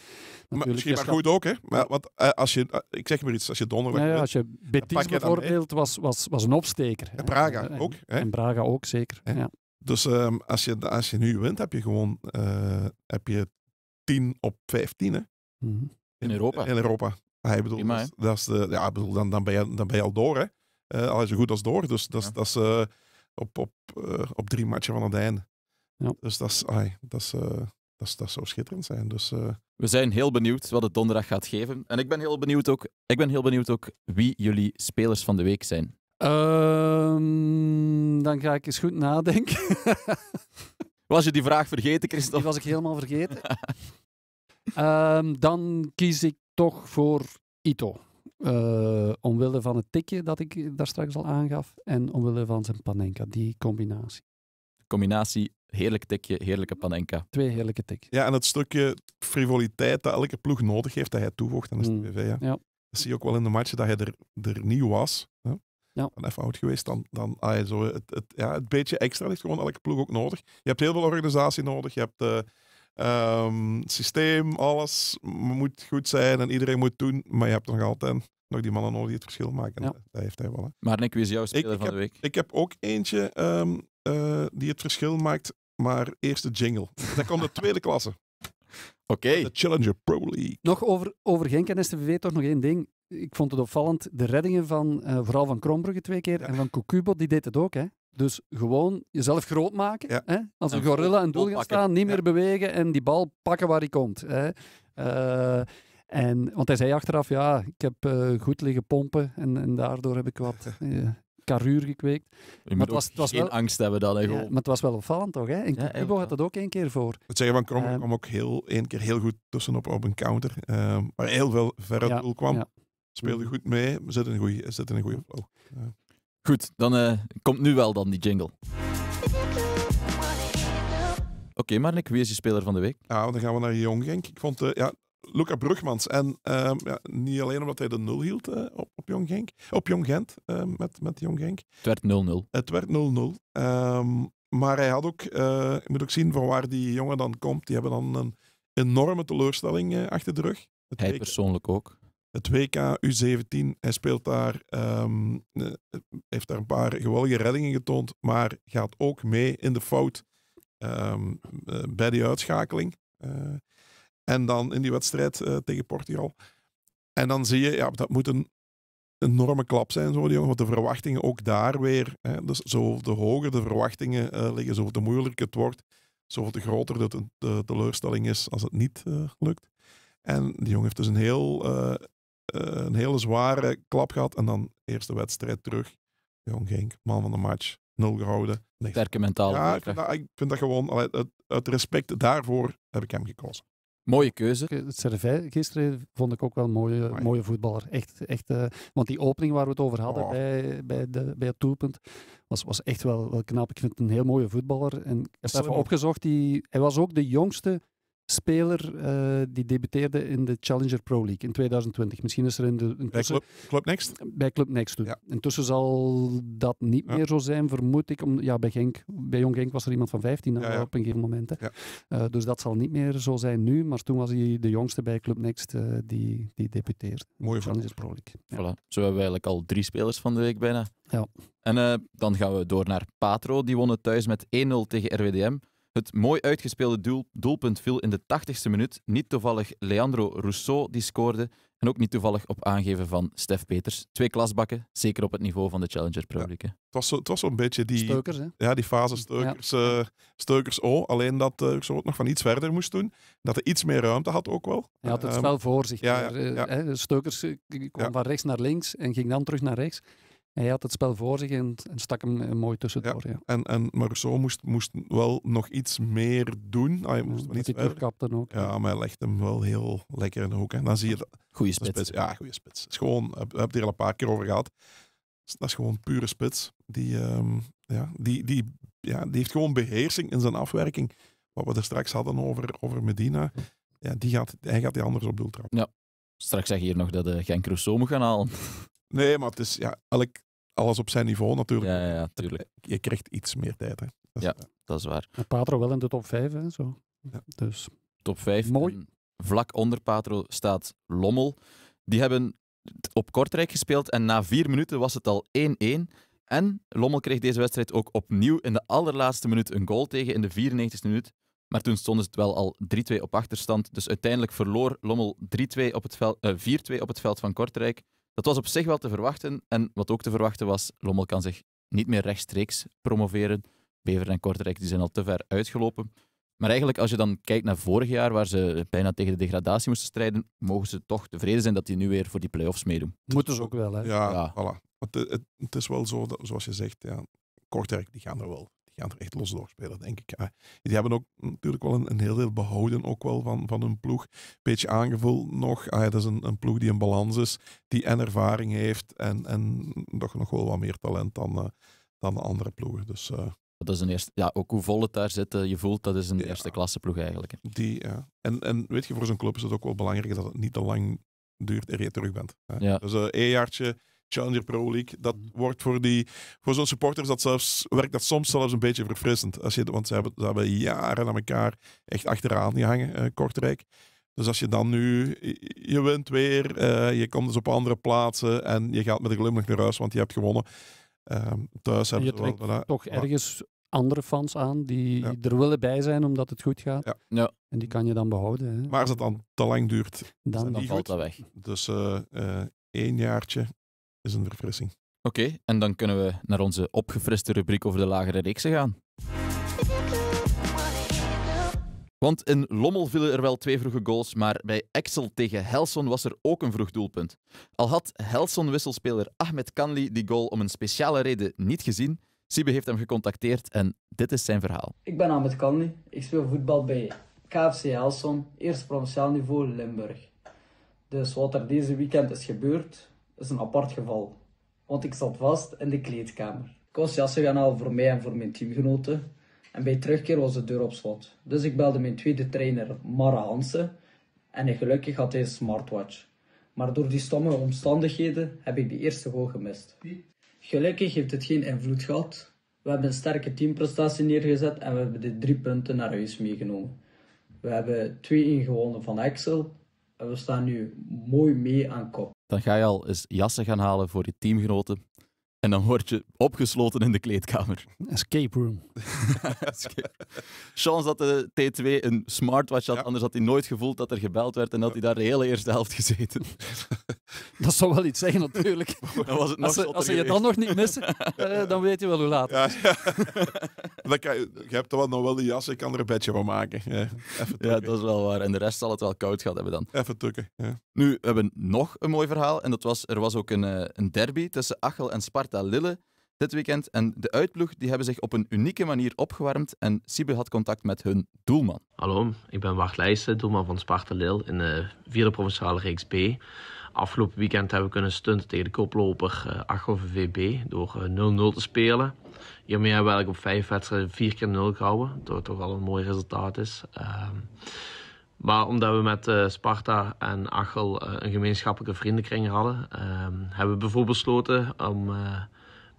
Maar misschien maar goed ook, hè? Maar als je, ik zeg maar iets, als je donderdag... Ja, als je Betis bijvoorbeeld was een opsteker. En Braga ook. Hè? En Braga ook, zeker. Ja. Dus als je nu wint, heb je gewoon 10 op 15. Hè? Mm-hmm. In Europa. In Europa. Ik bedoel, dat is dan ben je al door. Hè? Al zo goed als door. Dus dat is op 3 matchen van het einde. Ja. Dus dat zou schitterend zijn. Dus, We zijn heel benieuwd wat het donderdag gaat geven. En ik ben heel benieuwd ook wie jullie spelers van de week zijn. Dan ga ik eens goed nadenken. Was je die vraag vergeten, Christophe? Die was ik helemaal vergeten. Dan kies ik toch voor Ito. Omwille van het tikje dat ik daar straks al aangaf. En omwille van zijn Panenka. Die combinatie. Combinatie, heerlijk tikje, heerlijke Panenka. 2 heerlijke tikjes. Ja, en het stukje frivoliteit dat elke ploeg nodig heeft, dat hij toevoegt aan de STVV. Ja. Ja. Dat zie je ook wel in de matchen, dat hij er niet was. Hè? Ja. Dan even oud geweest, dan zo het beetje extra heeft gewoon elke ploeg ook nodig. Je hebt heel veel organisatie nodig, je hebt systeem, alles moet goed zijn en iedereen moet doen, maar je hebt nog altijd nog die mannen nodig die het verschil maken. Ja. Dat heeft hij wel. Hè. Maar Nick, wie is jouw speler van de week? Ik heb ook eentje die het verschil maakt, maar eerst de jingle. Dan komt de tweede klasse. Oké. De Challenger Pro League. Nog over Genk en STVV toch nog één ding. Ik vond het opvallend, de reddingen van vooral van Krombrugge 2 keer en van Kukubo, die deed het ook. Hè? Dus gewoon jezelf groot maken. Ja. Hè? Als een En gorilla in doel gaan pakken. staan, niet meer bewegen en die bal pakken waar hij komt. Hè? Want hij zei achteraf, ja, ik heb goed liggen pompen en daardoor heb ik wat karuur gekweekt. Je moet ook was geen wel angst hebben dan. Ja, maar het was wel opvallend toch? Hè? En Ja, Kukubo had dat ook 1 keer voor. Het zeggen van Krombrugge kwam ook 1 keer heel goed tussenop op een counter. Waar heel veel ver uit doel kwam. Ja. Speelde goed mee. We zitten in een goede flow. Goed, dan komt nu wel dan die jingle. Oké, maar Nick, wie is je speler van de week? Ja, dan gaan we naar Jong Genk. Ik vond Luca Brugmans. En niet alleen omdat hij de 0 hield op Jong Genk. Op Jong Gent met Jong Genk. Het werd 0-0. Het werd 0-0. Maar hij had ook, je moet ook zien van waar die jongen dan komt. Die hebben dan een enorme teleurstelling achter de rug. Hij persoonlijk ook. Het WK U17, hij speelt daar, heeft daar een paar geweldige reddingen getoond, maar gaat ook mee in de fout bij die uitschakeling. En dan in die wedstrijd tegen Portugal. En dan zie je, ja, dat moet een enorme klap zijn, zo die jongen, want de verwachtingen ook daar weer, dus zo de hoger de verwachtingen liggen, zo de moeilijker het wordt, zo de groter de teleurstelling is als het niet lukt. En die jongen heeft dus een hele zware klap gehad. En dan eerste wedstrijd terug. Jong Genk, man van de match. 0 gehouden. Sterke mentale Ja, veerkracht. ik vind dat gewoon... Uit respect daarvoor heb ik hem gekozen. Mooie keuze. Het Servais gisteren vond ik ook wel een mooie voetballer. Echt, want die opening waar we het over hadden bij het doelpunt was echt wel knap. Ik vind het een heel mooie voetballer. En ik heb even opgezocht, hij was ook de jongste speler die debuteerde in de Challenger Pro League in 2020. Misschien is er Bij Club Next? Bij Club Next toe. Ja. Intussen zal dat niet meer zo zijn, vermoed ik. Bij Jong Genk was er iemand van 15 op een gegeven moment. Hè. Ja. Dus dat zal niet meer zo zijn nu. Maar toen was hij de jongste bij Club Next die debuteerde. Mooie Challenger Pro League. Ja. Voilà. Zo hebben we eigenlijk al 3 spelers van de week bijna. Ja. En dan gaan we door naar Patro. Die won het thuis met 1-0 tegen RWDM. Het mooi uitgespeelde doelpunt viel in de 80ste minuut. Niet toevallig Leandro Rousseau die scoorde. En ook niet toevallig op aangeven van Stef Peters. 2 klasbakken, zeker op het niveau van de Challenger Pro League. Het was zo'n beetje die... Steukers, hè? Ja, die fase Steukers alleen dat Rousseau het nog van iets verder moest doen. Dat hij iets meer ruimte had ook wel. Hij had het spel voor zich. Steukers kwam van rechts naar links en ging dan terug naar rechts. Hij had het spel voor zich en stak hem mooi tussendoor. Ja. Maar Rousseau moest wel nog iets meer doen. Hij moest niet terugkapte ook. Ja, maar hij legt hem wel heel lekker in de hoek. En dan zie je... Goeie spits. Ja, goede spits. Het is gewoon, we hebben het hier al een paar keer over gehad. Dat is gewoon pure spits. Die heeft gewoon beheersing in zijn afwerking. Wat we er straks hadden over Medina. Ja, hij gaat die anders op doel trappen. Ja. Straks zeg je hier nog dat Genk Rousseau moet gaan halen. Nee, maar het is alles op zijn niveau natuurlijk. Ja, tuurlijk. Je krijgt iets meer tijd. Hè. Dat is waar. En Patro wel in de top 5, hè, zo. Ja. Dus Top 5. Mooi. En vlak onder Patro staat Lommel. Die hebben op Kortrijk gespeeld en na 4 minuten was het al 1-1. En Lommel kreeg deze wedstrijd ook opnieuw in de allerlaatste minuut een goal tegen in de 94e minuut. Maar toen stonden ze het wel al 3-2 op achterstand. Dus uiteindelijk verloor Lommel 4-2 op het veld van Kortrijk. Dat was op zich wel te verwachten. En wat ook te verwachten was, Lommel kan zich niet meer rechtstreeks promoveren. Beveren en Kortrijk die zijn al te ver uitgelopen. Maar eigenlijk, als je dan kijkt naar vorig jaar, waar ze bijna tegen de degradatie moesten strijden, mogen ze toch tevreden zijn dat die nu weer voor die play-offs meedoen. moeten ze ook wel, hè. Ja. Voilà. Het is wel zo, zoals je zegt, Kortrijk, die gaan er echt los doorspelen, denk ik. Die hebben ook natuurlijk wel een heel deel behouden ook wel van hun ploeg. Beetje aangevuld nog. Dat is een ploeg die in balans is, die en ervaring heeft en toch nog wel wat meer talent dan de andere ploegen. Dus, Dat is een eerste, ook hoe vol het daar zit, je voelt dat is een eerste klasse ploeg eigenlijk. En weet je, voor zo'n club is het ook wel belangrijk dat het niet te lang duurt eer je terug bent. Ja. Dus een jaartje Challenger Pro League, dat wordt voor zo'n supporters werkt dat soms zelfs een beetje verfrissend. Want ze hebben jaren aan elkaar echt achteraan gehangen, Kortrijk. Dus als je dan nu, je wint weer, je komt dus op andere plaatsen en je gaat met een glimlach naar huis, want je hebt gewonnen. Thuis hebben Je ze wel... trekt toch ergens andere fans aan die er willen bij zijn omdat het goed gaat. Ja. En die kan je dan behouden. Hè. Maar als het dan te lang duurt, Dan Dan valt dat weg. dus 1 jaartje is een verfrissing. Oké, en dan kunnen we naar onze opgefriste rubriek over de lagere reeksen gaan. Want in Lommel vielen er wel 2 vroege goals, maar bij Exel tegen Helson was er ook een vroeg doelpunt. Al had Helson-wisselspeler Ahmed Kanli die goal om een speciale reden niet gezien, Sibe heeft hem gecontacteerd en dit is zijn verhaal. Ik ben Ahmed Kanli. Ik speel voetbal bij KFC Helson, eerste provinciaal niveau Limburg. Dus wat er deze weekend is gebeurd, is een apart geval. Want ik zat vast in de kleedkamer. Ik was jassen gaan halen voor mij en voor mijn teamgenoten. En bij terugkeer was de deur op slot. Dus ik belde mijn tweede trainer, Mara Hansen. En gelukkig had hij een smartwatch. Maar door die stomme omstandigheden heb ik de eerste goal gemist. Gelukkig heeft het geen invloed gehad. We hebben een sterke teamprestatie neergezet en we hebben de 3 punten naar huis meegenomen. We hebben 2-1 gewonnen van Exel. En we staan nu mooi mee aan kop. Dan ga je al eens jassen gaan halen voor je teamgenoten. En dan word je opgesloten in de kleedkamer. Escape room. Chance dat de T2 een smartwatch had, anders had hij nooit gevoeld dat er gebeld werd en had hij daar de hele eerste helft gezeten. Dat zou wel iets zeggen, natuurlijk. Dan was het nog Als ze je dan nog niet missen, dan weet je wel hoe laat. Ja. Je hebt nog wel die jas, ik kan er een bedje van maken. Even tukken. Ja, dat is wel waar. En de rest zal het wel koud gehad hebben dan. Even tukken. Ja. Nu, we hebben nog een mooi verhaal. En er was ook een derby tussen Achel en Sparta Lille dit weekend. En de uitploeg die hebben zich op een unieke manier opgewarmd. En Sibe had contact met hun doelman. Hallo, ik ben Bart Leijsen, doelman van Sparta Lille in de 4e provinciale reeks B. Afgelopen weekend hebben we kunnen stunten tegen de koploper Achel VVB door 0-0 te spelen. Hiermee hebben we eigenlijk op 5 wedstrijden 4 keer 0 gehouden, wat toch wel een mooi resultaat is. Maar omdat we met Sparta en Achel een gemeenschappelijke vriendenkring hadden, hebben we bijvoorbeeld besloten om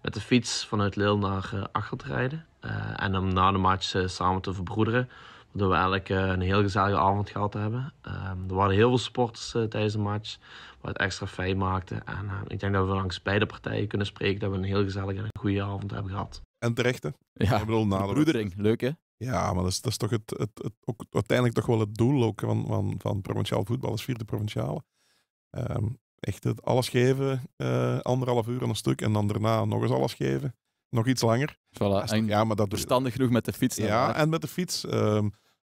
met de fiets vanuit Lille naar Achel te rijden. En om na de match samen te verbroederen. Waardoor we eigenlijk een heel gezellige avond gehad hebben. Er waren heel veel supporters tijdens de match, wat het extra fijn maakte. En ik denk dat we langs beide partijen kunnen spreken dat we een heel gezellige en een goede avond hebben gehad. En terecht, hè? Ja, Ik bedoel, na de broedering. Leuk, hè? Ja, maar dat is toch ook uiteindelijk toch wel het doel ook van provinciaal voetbal, is 4e provinciale. Echt het alles geven, 1,5 uur aan een stuk en dan daarna nog eens alles geven. Nog iets langer. Voilà. En Ja, maar dat verstandig genoeg met de fiets. Ja, en met de fiets.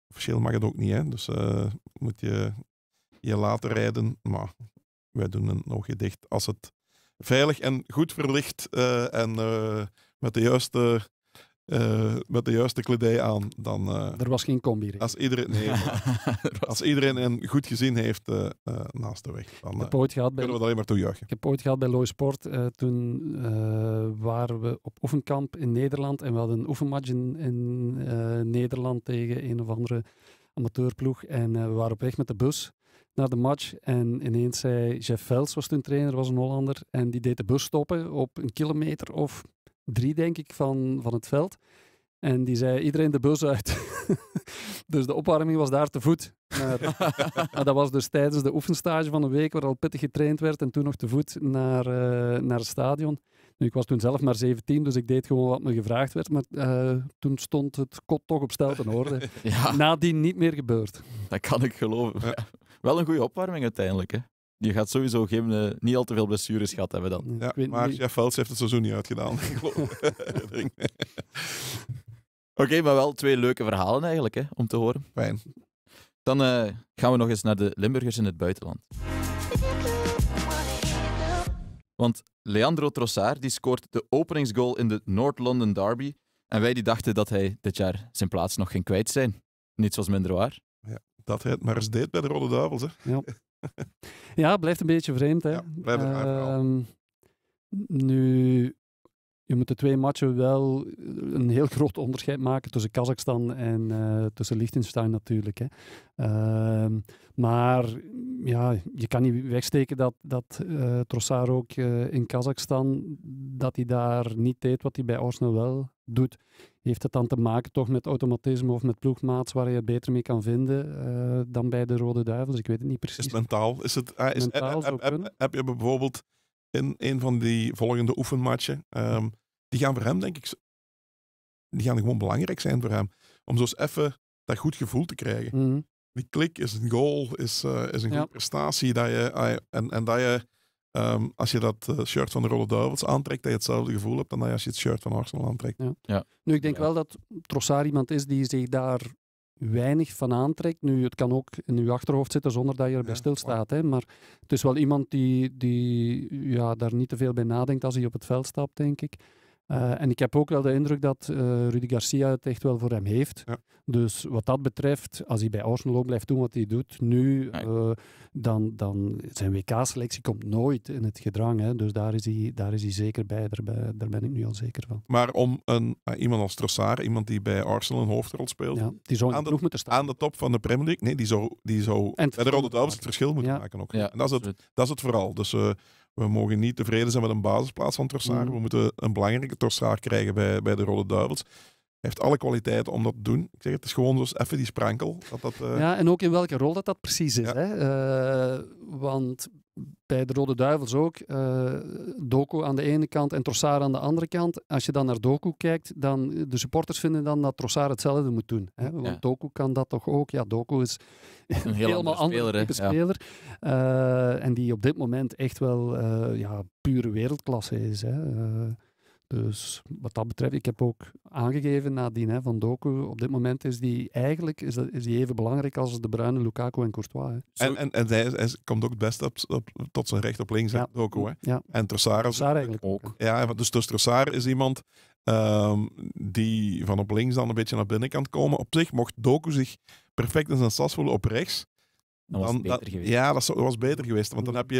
Officieel mag het ook niet, hè. Dus moet je laten rijden. Maar wij doen een oogje dicht als het veilig en goed verlicht en met de juiste met de juiste kledij aan, dan... Er was geen combi. als iedereen een goed gezin heeft naast de weg, dan Ik heb ooit gehad bij kunnen we dat alleen maar toejuichen. Ik heb ooit gehad bij Looi Sport. Toen waren we op oefenkamp in Nederland en we hadden een oefenmatch in Nederland tegen een of andere amateurploeg. En we waren op weg met de bus naar de match. En ineens zei Jeff Vels, was toen trainer, was een Hollander. En die deed de bus stoppen op 1 kilometer of 3, denk ik, van het veld. En die zei, iedereen de bus uit. Dus de opwarming was daar te voet. Maar dat was dus tijdens de oefenstage van een week waar al pittig getraind werd en toen nog te voet naar het stadion. Nu, ik was toen zelf maar 17, dus ik deed gewoon wat me gevraagd werd. Maar toen stond het kot toch op stel ten orde. Ja, Nadien niet meer gebeurd. dat kan ik geloven. Ja. Wel een goede opwarming uiteindelijk. Hè. Je gaat sowieso niet al te veel blessures gehad hebben dan. Ja, Ik weet maar niet- Jeff Vels heeft het seizoen niet uitgedaan. Ik geloof. Oké, maar wel 2 leuke verhalen eigenlijk, hè, om te horen. Fijn. Dan gaan we nog eens naar de Limburgers in het buitenland. Want Leandro Trossard die scoort de openingsgoal in de North London Derby. En wij die dachten dat hij dit jaar zijn plaats nog ging kwijt zijn. Niets was minder waar. Dat hij het maar eens deed bij de Rode Duivels. Hè. Ja, het blijft een beetje vreemd. Hè? Ja, blijft een raar verhaal. Nu, je moet de 2 matchen wel een heel groot onderscheid maken tussen Kazachstan en tussen Liechtenstein natuurlijk. Hè. Maar ja, je kan niet wegsteken dat Trossard ook in Kazachstan, dat hij daar niet deed wat hij bij Arsenal wel doet. Heeft het dan te maken toch met automatisme of met ploegmaats waar je het beter mee kan vinden dan bij de Rode Duivels? Ik weet het niet Is precies. het mentaal? Mentaal zou kunnen. Heb je bijvoorbeeld in een van die volgende oefenmatchen, die gaan voor hem, denk ik, die gaan gewoon belangrijk zijn voor hem. Om zo eens even dat goed gevoel te krijgen. Mhm. Die klik is een goal, is een goede prestatie. Dat je, en dat je, als je dat shirt van de Rode Duivels aantrekt, dat je hetzelfde gevoel hebt dan als je het shirt van Arsenal aantrekt. Nu, ik denk Ja. wel dat Trossard iemand is die zich daar weinig van aantrekt. Nu, het kan ook in uw achterhoofd zitten zonder dat je erbij Ja, stilstaat. Hè? Maar het is wel iemand die daar niet te veel bij nadenkt als hij op het veld stapt, denk ik. En ik heb ook wel de indruk dat Rudy Garcia het echt wel voor hem heeft. Ja. Dus wat dat betreft, als hij bij Arsenal ook blijft doen wat hij doet nu, Ja. dan zijn WK-selectie komt nooit in het gedrang. Hè? Dus daar is hij zeker bij. Daar ben ik nu al zeker van. Maar om iemand als Trossard, iemand die bij Arsenal een hoofdrol speelt, Ja, die zou in Aan de de- ploeg moeten staan. aan de top van de Premier League, nee, die zou En het bij de Rode verschil Duivels het verschil moeten Ja. maken ook. Ja, En dat is het. absoluut. Dat is het vooral. Dus we mogen niet tevreden zijn met een basisplaats van Trossard. Mhm. We moeten een belangrijke Trossard krijgen bij de Rode Duivels. Hij heeft alle kwaliteiten om dat te doen. Ik zeg, het is gewoon dus even die sprankel. Ja, en ook in welke rol dat precies is. Ja. Hè? Want bij de Rode Duivels ook, Doku aan de ene kant en Trossard aan de andere kant. Als je dan naar Doku kijkt, dan de supporters vinden dan dat Trossard hetzelfde moet doen. Hè? Want Ja. Doku kan dat toch ook. Ja, Doku is Een heel helemaal andere andere speler. type Hè. Ja. speler. En die op dit moment echt wel pure wereldklasse is. Hè? Dus wat dat betreft, ik heb ook aangegeven nadien van Doku, op dit moment is die eigenlijk is die even belangrijk als De Bruyne, Lukaku en Courtois. Hè. En hij komt ook het beste tot zijn recht op links. Ja. Doku, hè. Ja, En Trossard is Trossard eigenlijk ook. Ja, dus Trossard is iemand die van op links dan een beetje naar binnen kan komen. Op zich mocht Doku zich perfect in zijn sas voelen op rechts. Dan was het beter geweest. Ja, dat was beter geweest. Want dan heb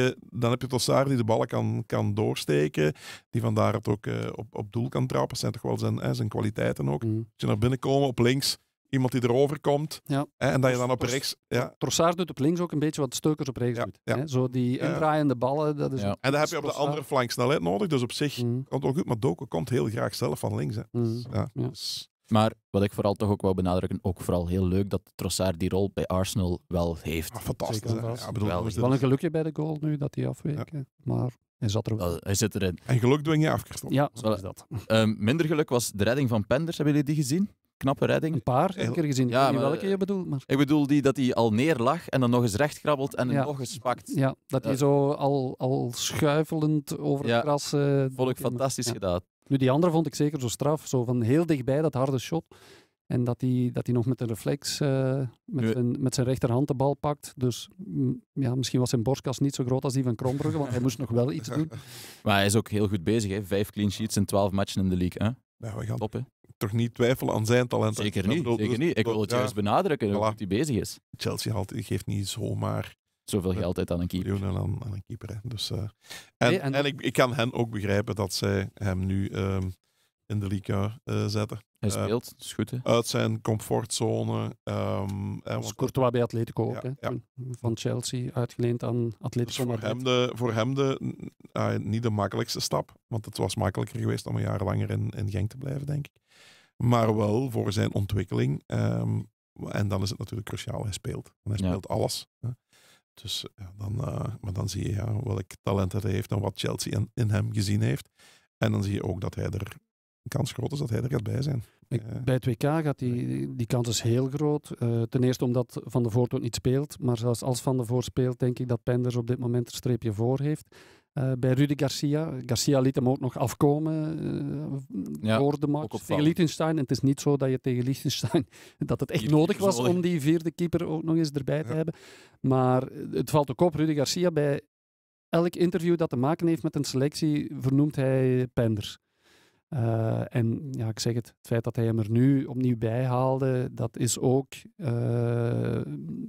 je Trossard die de ballen kan doorsteken. Die vandaar het ook op doel kan trappen. Dat zijn toch wel zijn kwaliteiten ook. Mm. Als je naar binnen komen op links, iemand die erover komt. Ja. En dat je dan op rechts... Ja. Trossard doet op links ook een beetje wat Steukers op rechts Ja, doet. ja. Hè. Zo die Ja. indraaiende ballen, dat is... Ja. En dan heb je op de Trossard. andere flank snelheid nodig. Dus op zich Mm. komt het ook goed. Maar Doku komt heel graag zelf van links. Hè. Mm. Ja. Ja. Dus- Maar wat ik vooral toch ook wou benadrukken, ook vooral heel leuk dat Trossard die rol bij Arsenal wel heeft. fantastisch. Zeker Hè. vast. Ja, bedoel, Geweldig. dus Wel een dit- gelukje bij de goal nu, dat hij afweek. hè. Maar hij zat er ook. Wel, hij zit erin. En geluk dwing je af, Christophe. Ja, zo is dat. Minder geluk was de redding van Penders. Hebben jullie die gezien? Knappe redding. Een paar heb ik er gezien. Ja, Ik weet niet maar, welke je bedoelt, maar... Ik bedoel dat hij al neerlag en dan nog eens recht krabbelt en Ja. nog eens pakt. Ja, dat hij zo al schuifelend over het Ja, gras... Vond ik fantastisch Ja. gedaan. Nu, die andere vond ik zeker zo straf. Zo van heel dichtbij, dat harde shot. En dat hij nog met een reflex met zijn rechterhand de bal pakt. Dus ja, misschien was zijn borstkas niet zo groot als die van Krombrugge, want hij moest nog wel iets doen. Maar hij is ook heel goed bezig. Hè. 5 clean sheets in 12 matchen in de league. Hè. Ja, we gaan Top, hè? toch niet twijfelen aan zijn talent. Zeker niet. Ik wil het juist benadrukken hoe hij bezig is. Chelsea geeft niet zomaar zoveel geld uit aan een keeper. Miljoenen aan een keeper. Hè. Dus, en ik kan hen ook begrijpen dat zij hem nu in de Liga zetten. Hij speelt, dat is goed. Hè? Uit zijn comfortzone. Dus Courtois bij Atletico ook, van Chelsea, uitgeleend aan Atletico Madrid. Voor hem niet de makkelijkste stap, want het was makkelijker geweest om een jaar langer in Genk te blijven, denk ik. Maar wel voor zijn ontwikkeling. En dan is het natuurlijk cruciaal, hij speelt. En hij speelt alles. Hè. Dus maar dan zie je welk talent hij heeft en wat Chelsea in hem gezien heeft. En dan zie je ook dat hij er kans groot is dat hij er gaat bij zijn. Bij het WK gaat die kans is heel groot. Ten eerste omdat Van de Voort ook niet speelt. Maar zelfs als Van de Voort speelt, denk ik dat Penders op dit moment een streepje voor heeft. Bij Rudi Garcia. Garcia liet hem ook nog afkomen voor de match tegen Liechtenstein. En het is niet zo dat je tegen Liechtenstein dat het echt nodig was om die vierde keeper ook nog eens erbij te hebben. Maar het valt ook op, Rudi Garcia, bij elk interview dat te maken heeft met een selectie, vernoemt hij Penders. En ik zeg het feit dat hij hem er nu opnieuw bij haalde, dat is ook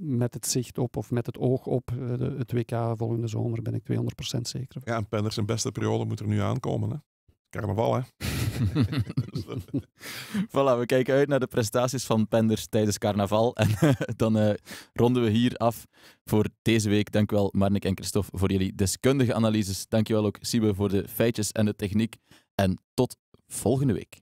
met het zicht op of met het oog op het WK volgende zomer, ben ik 200% zeker. Ja, en Penders zijn beste periode moet er nu aankomen. Hè? Carnaval, hè? Voilà, we kijken uit naar de prestaties van Penders tijdens carnaval. En dan ronden we hier af voor deze week. Dank u wel, Marnik en Christophe, voor jullie deskundige analyses. Dank je wel ook, Siebe, voor de feitjes en de techniek. En tot volgende week.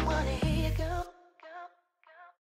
Wanna hear you go.